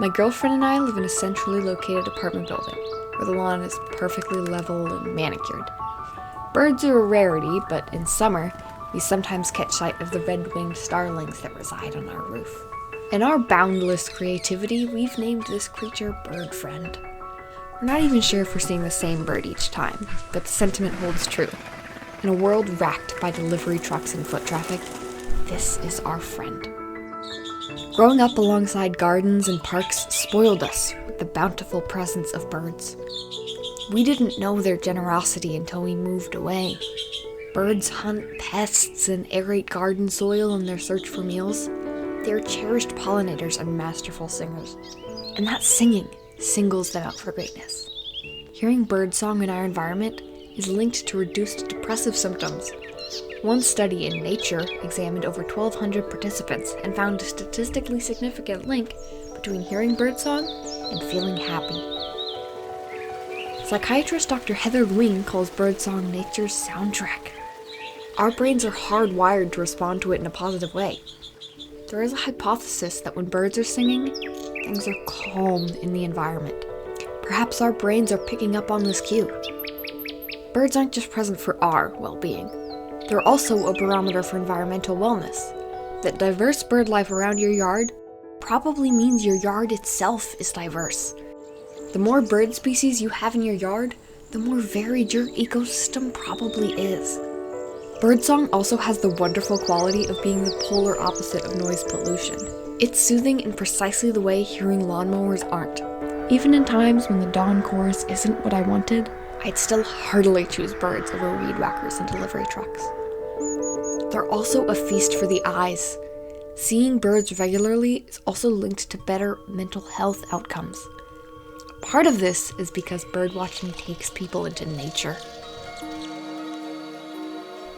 My girlfriend and I live in a centrally located apartment building, where the lawn is perfectly level and manicured. Birds are a rarity, but in summer, we sometimes catch sight of the red-winged starlings that reside on our roof. In our boundless creativity, we've named this creature Bird Friend. We're not even sure if we're seeing the same bird each time, but the sentiment holds true. In a world racked by delivery trucks and foot traffic, this is our friend. Growing up alongside gardens and parks spoiled us with the bountiful presence of birds. We didn't know their generosity until we moved away. Birds hunt pests and aerate garden soil in their search for meals. They are cherished pollinators and masterful singers. And that singing singles them out for greatness. Hearing birdsong in our environment is linked to reduced depressive symptoms. One study in Nature examined over 1,200 participants and found a statistically significant link between hearing birdsong and feeling happy. Psychiatrist Dr. Heather Luing calls birdsong nature's soundtrack. Our brains are hardwired to respond to it in a positive way. There is a hypothesis that when birds are singing, things are calm in the environment. Perhaps our brains are picking up on this cue. Birds aren't just present for our well-being. They're also a barometer for environmental wellness. That diverse bird life around your yard probably means your yard itself is diverse. The more bird species you have in your yard, the more varied your ecosystem probably is. Birdsong also has the wonderful quality of being the polar opposite of noise pollution. It's soothing in precisely the way hearing lawnmowers aren't. Even in times when the dawn chorus isn't what I wanted, I'd still heartily choose birds over weed whackers and delivery trucks. They're also a feast for the eyes. Seeing birds regularly is also linked to better mental health outcomes. Part of this is because birdwatching takes people into nature.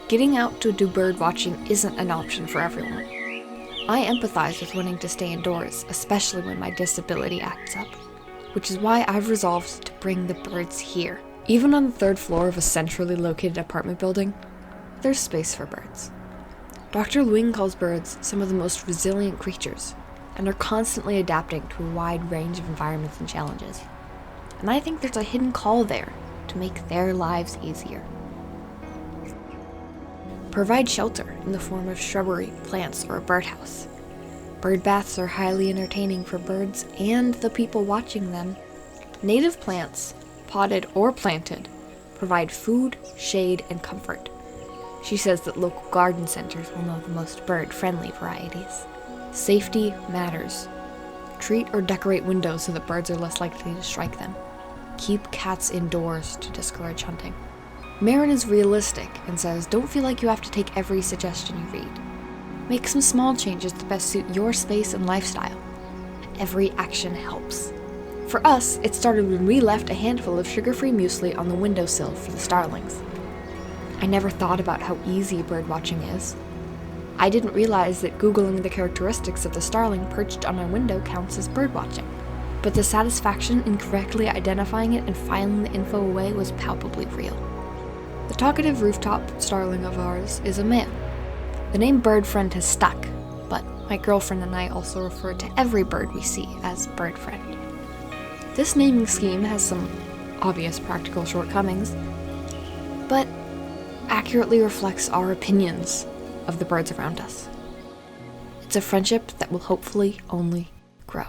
Getting out to do birdwatching isn't an option for everyone. I empathize with wanting to stay indoors, especially when my disability acts up, which is why I've resolved to bring the birds here. Even on the third floor of a centrally located apartment building, there's space for birds. Dr. Luing calls birds some of the most resilient creatures, and are constantly adapting to a wide range of environments and challenges. And I think there's a hidden call there to make their lives easier. Provide shelter in the form of shrubbery, plants, or a birdhouse. Bird baths are highly entertaining for birds and the people watching them. Native plants, potted or planted, provide food, shade, and comfort. She says that local garden centers will know the most bird-friendly varieties. Safety matters. Treat or decorate windows so that birds are less likely to strike them. Keep cats indoors to discourage hunting. Marin is realistic and says don't feel like you have to take every suggestion you read. Make some small changes that best suit your space and lifestyle. Every action helps. For us, it started when we left a handful of sugar-free muesli on the windowsill for the starlings. I never thought about how easy birdwatching is. I didn't realize that Googling the characteristics of the starling perched on my window counts as birdwatching. But the satisfaction in correctly identifying it and filing the info away was palpably real. The talkative rooftop starling of ours is a male. The name Bird Friend has stuck, but my girlfriend and I also refer to every bird we see as Bird Friend. This naming scheme has some obvious practical shortcomings, but accurately reflects our opinions of the birds around us. It's a friendship that will hopefully only grow.